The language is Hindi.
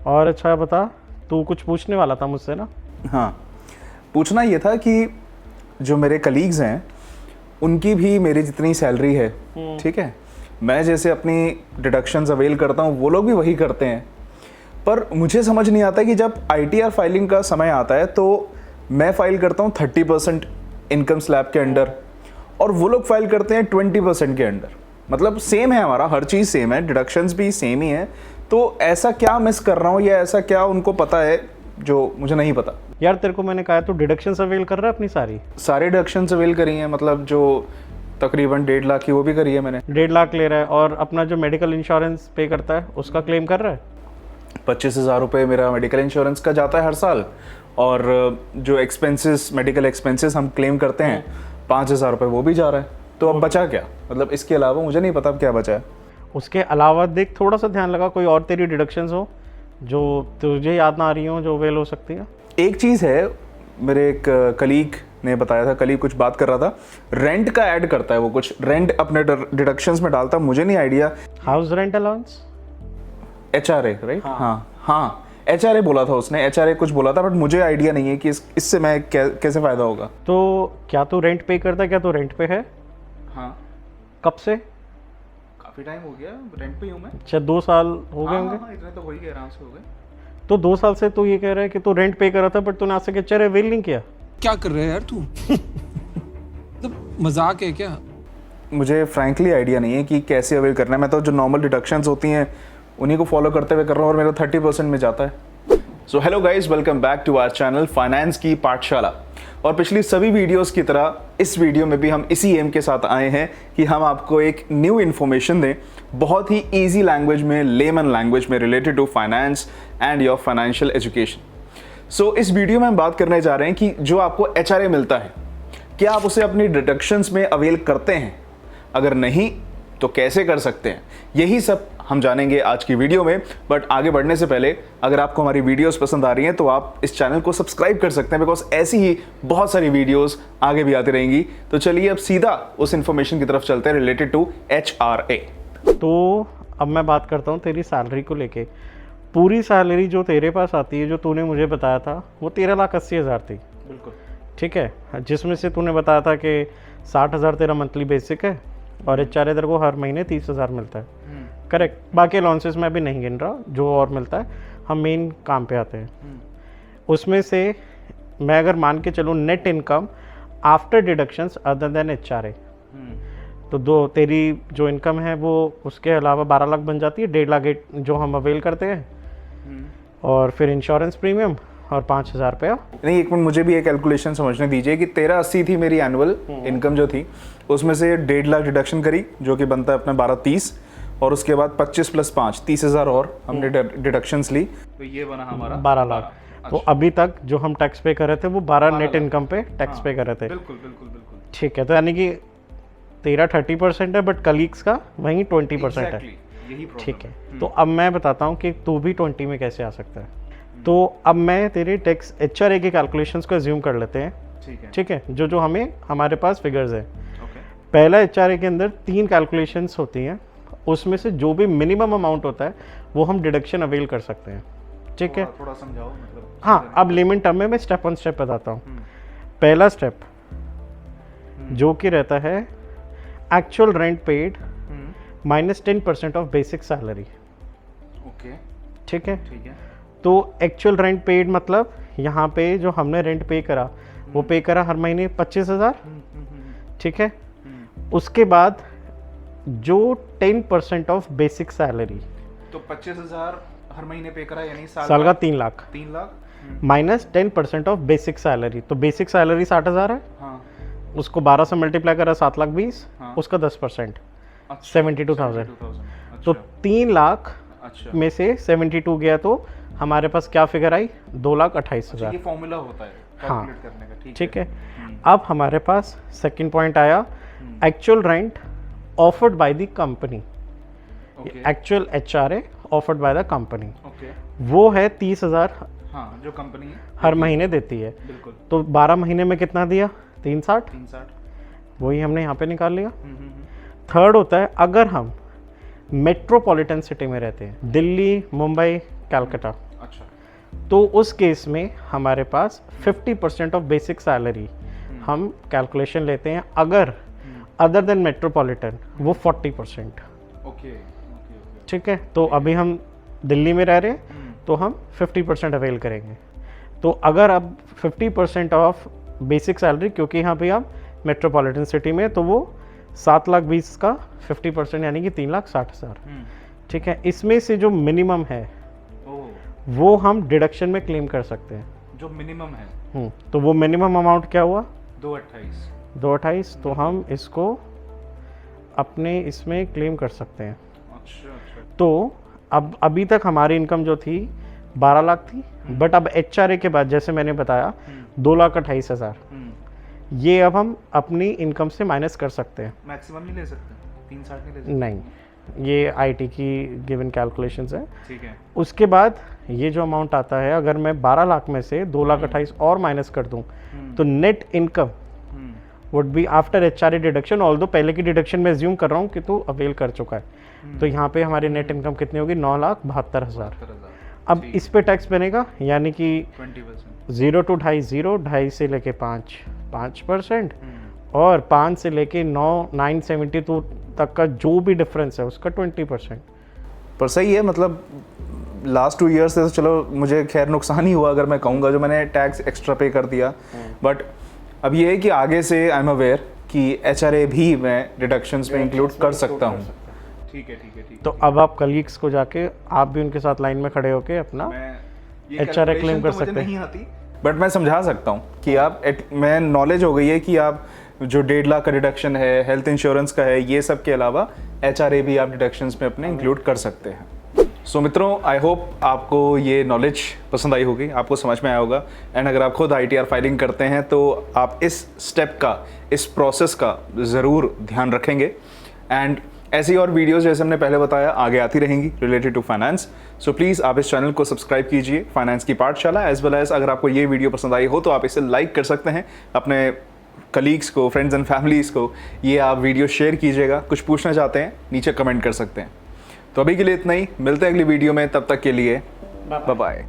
और अच्छा बता, तू कुछ पूछने वाला था मुझसे ना? हाँ, पूछना ये था कि जो मेरे कलीग्स हैं उनकी भी मेरी जितनी सैलरी है, ठीक है, मैं जैसे अपनी डिडक्शंस अवेल करता हूँ वो लोग भी वही करते हैं। पर मुझे समझ नहीं आता कि जब ITR फाइलिंग का समय आता है तो मैं फाइल करता हूँ 30% इनकम स्लैब के अंडर और वो लोग फाइल करते हैं 20% के अंडर। मतलब सेम है, हमारा हर चीज़ सेम है, डिडक्शंस भी सेम ही है। तो ऐसा क्या मिस कर रहा हूँ या ऐसा क्या उनको पता है जो मुझे नहीं पता? यार तेरे को मैंने कहा, तू डिडक्शंस अवेल कर रहा है अपनी सारे डिडक्शंस अवेल करी हैं, मतलब जो तकरीबन 1.5 लाख की वो भी करी है मैंने। 1.5 लाख ले रहा है और अपना जो मेडिकल इंश्योरेंस पे करता है उसका क्लेम कर रहा है? 25,000 रुपये मेरा मेडिकल इंश्योरेंस का जाता है हर साल, और जो एक्सपेंसेस, मेडिकल एक्सपेंसेस हम क्लेम करते हैं 5,000 रुपये वो भी जा रहा है। तो अब बचा क्या? मतलब इसके अलावा मुझे नहीं पता अब क्या बचा है। उसके अलावा देख, थोड़ा सा ध्यान लगा, कोई और तेरी डिडक्शंस हो जो तुझे याद ना आ रही हो जो अवेल हो सकती है? एक चीज़ है, मेरे एक कलीग ने बताया था, कलीग कुछ बात कर रहा था, रेंट का ऐड करता है वो, कुछ रेंट अपने डिडक्शंस में डालता, मुझे नहीं idea. House rent allowance, HRA, right? हाँ, HRA बोला था उसने, HRA कुछ बोला था, बट मुझे आइडिया नहीं है कि इससे मैं कैसे फ़ायदा होगा। तो क्या तू रेंट पे करता है? क्या तू रेंट पे है? हाँ, कब से? काफ़ी टाइम हो गया रेंट पे हूँ मैं। अच्छा, 2 साल हो गए होंगे। इतने तो हो ही गए, आराम से हो गए। तो 2 साल से तू ये कह रहा है कि तू रेंट पे कर रहा था, बट तूने आज तक HRA अवेल नहीं किया? क्या कर रहे हैं यार तू? मतलब मजाक है क्या? मुझे फ्रैंकली आइडिया नहीं है कि कैसे अवेल करना है। मैं तो जो नॉर्मल डिडक्शंस होती हैं उन्हीं को फॉलो करते हुए कर रहा हूँ और मेरा 30% में जाता है। So hello guys, welcome back to our channel finance की पाठशाला। और पिछली सभी वीडियोस की तरह इस वीडियो में भी हम इसी एम के साथ आए हैं कि हम आपको एक न्यू इन्फॉर्मेशन दें, बहुत ही ईजी लैंग्वेज में, लेमन लैंग्वेज में, related to finance and your financial education. So इस वीडियो में हम बात करने जा रहे हैं कि जो आपको HRA मिलता है, क्या आप उसे अपनी डिडक्शंस में अवेल करते हैं? अगर नहीं तो कैसे कर सकते हैं? यही सब हम जानेंगे आज की वीडियो में। बट आगे बढ़ने से पहले, अगर आपको हमारी वीडियोस पसंद आ रही हैं तो आप इस चैनल को सब्सक्राइब कर सकते हैं, बिकॉज ऐसी ही बहुत सारी वीडियोस आगे भी आती रहेंगी। तो चलिए अब सीधा उस इंफॉर्मेशन की तरफ चलते हैं रिलेटेड टू HRA। तो अब मैं बात करता हूँ तेरी सैलरी को लेके। पूरी सैलरी जो तेरे पास आती है, जो तूने मुझे बताया था, वो 13,80,000 थी। बिल्कुल ठीक है, जिसमें से तूने बताया था कि 60,000 तेरा मंथली बेसिक है और HRA तेरे को हर महीने 30,000 मिलता है। करेक्ट। बाकी अलाउंसेस मैं भी नहीं गिन रहा, जो और मिलता है। हम मेन काम पे आते हैं। उसमें से मैं अगर मान के चलूँ net income after deductions other than HRA, तो तेरी जो इनकम है वो उसके अलावा 12 लाख बन जाती है। 1.5 लाख जो हम अवेल करते हैं, और फिर इंश्योरेंस प्रीमियम और 5,000 रुपया। नहीं, एक मिनट, मुझे भी एक कैलकुलेशन समझने दीजिए कि 1380 थी मेरी एनुअल इनकम जो थी, उसमें से 1.5 लाख डिडक्शन करी जो कि बनता है अपना 1230, और उसके बाद 25 + 5 30,000 और हमने डिडक्शंस ली, तो ये बना हमारा 12 लाख। तो अभी तक जो हम टैक्स पे कर रहे थे वो 12 नेट इनकम पे टैक्स पे कर रहे थे। बिल्कुल बिल्कुल बिल्कुल। ठीक है, तो यानी कि तेरा 30% है, बट कलीग्स का वहीं 20% है। ठीक है, तो अब मैं बताता हूँ कि तू भी 20 में कैसे आ सकता है। तो अब मैं तेरे टैक्स HRA के कैलकुलेशंस को एज्यूम कर लेते हैं। ठीक है, जो हमें हमारे पास फिगर्स है। पहला HRA के अंदर 3 कैलकुलेशंस होती हैं, उसमें से जो भी मिनिमम अमाउंट होता है वो हम डिडक्शन अवेल कर सकते हैं। ठीक है, थोड़ा समझाओ मतलब। हाँ, अब लेमन टर्म में मैं स्टेप 1 स्टेप बताता हूँ। पहला स्टेप जो कि रहता है actual rent paid minus 10% of basic salary. Okay, ठीक है, ठीक है। तो एक्चुअल रेंट पेड मतलब यहाँ पे जो हमने रेंट पे करा वो पे करा हर महीने 25,000। ठीक है, उसके बाद जो 10% ऑफ बेसिक सैलरी, तो 25,000 हर महीने पे करा, यानी साल का 3 lakh 3 lakh minus 10% of basic salary. तो बेसिक सैलरी 60,000 है, हाँ, उसको 12 से मल्टीप्लाई करा 7,20,000, हाँ। उसका 10% अच्छा, 72,000। 72,000। तो 3 लाख अच्छा, में से 72 गया तो हमारे पास क्या फिगर आई? 2,28,000। ये फॉर्मूला होता है हाँ, कैलकुलेट करने का। ठीक है। अब हमारे पास सेकंड पॉइंट आया, actual rent offered by the company. Actual HRA offered by the company, वो है 30,000। हाँ, जो कंपनी हर महीने देती है। बिल्कुल। तो 12 महीने में कितना दिया? 360। 360, वही हमने यहाँ पे निकाल लिया। थर्ड होता है अगर हम मेट्रोपॉलिटन सिटी में रहते हैं, दिल्ली, मुंबई, कलकत्ता। तो उस केस में हमारे पास 50% ऑफ बेसिक सैलरी हम कैलकुलेशन लेते हैं, अगर अदर देन मेट्रोपॉलिटन वो 40%। ओके ठीक है, तो अभी हम दिल्ली में रह रहे हैं तो हम 50% अवेल करेंगे। तो अगर अब 50% ऑफ बेसिक सैलरी, क्योंकि यहाँ पे आप मेट्रोपॉलिटन सिटी में, तो वो 7,20,000 का 50% यानी कि 3,60,000। ठीक है, इसमें से जो मिनिमम है वो हम डिडक्शन में क्लेम कर सकते हैं। जो मिनिमम है तो वो मिनिमम अमाउंट क्या हुआ? 228। तो हम इसको अपने इसमें क्लेम कर सकते हैं। अच्छा। तो अब अभी तक हमारी इनकम जो थी 12 लाख थी, बट अब HRA के बाद जैसे मैंने बताया 2,28,000, ये अब हम अपनी इनकम से माइनस कर सकते हैं। मैक्सिमम नहीं ले सकते, 360 नहीं ले सकते? नहीं, ये IT की गिवन कैलकुलेशंस है। ठीक है। उसके बाद ये जो अमाउंट आता है, अगर मैं 12 लाख में से 2,28,000 और माइनस कर दूं तो net income would be after HRA deduction, although पहले की डिडक्शन में एज्यूम कर रहा हूँ कि तू अवेल कर चुका है, तो यहाँ पे हमारी नेट इनकम कितनी होगी? 9,72,000। अब इस पे टैक्स बनेगा, यानी कि 20%। 0 to 2.5, 2.5 से लेके 5% और 5 से लेके 9,972 तक का जो भी डिफरेंस है उसका 20%। पर सही है, मतलब लास्ट 2 ईयर्स से तो चलो मुझे खैर नुकसान ही हुआ अगर मैं कहूँगा, जो मैंने टैक्स एक्स्ट्रा पे कर दिया। बट अब ये है कि आगे से आई एम अवेयर कि HRA भी मैं डिडक्शंस में इंक्लूड कर सकता हूँ। ठीक है। तो अब आप कलीग्स को जाके आप भी उनके साथ लाइन में खड़े होके अपना HRA क्लेम कर सकते हैं। बट मैं समझा सकता हूँ कि आप मैं नॉलेज हो गई है कि आप जो 1.5 लाख का डिडक्शन है, हेल्थ इंश्योरेंस का है, ये सब के अलावा HRA भी आप डिडक्शंस में अपने इंक्लूड कर सकते हैं। सो मित्रों, आई होप आपको ये नॉलेज पसंद आई होगी, आपको समझ में आया होगा। एंड अगर आप खुद ITR फाइलिंग करते हैं तो आप इस स्टेप का, इस प्रोसेस का ज़रूर ध्यान रखेंगे। एंड ऐसी और वीडियोस जैसे हमने पहले बताया आगे आती रहेंगी related to finance. So please आप इस चैनल को सब्सक्राइब कीजिए, फाइनेंस की पाठशाला, एज वेल एज अगर आपको ये वीडियो पसंद आई हो तो आप इसे लाइक कर सकते हैं, अपने कलीग्स को, फ्रेंड्स एंड फैमिलीज़ को ये आप वीडियो शेयर कीजिएगा। कुछ पूछना चाहते हैं नीचे कमेंट कर सकते हैं। तो अभी के लिए इतना ही, मिलते हैं अगली वीडियो में, तब तक के लिए बाय बाय।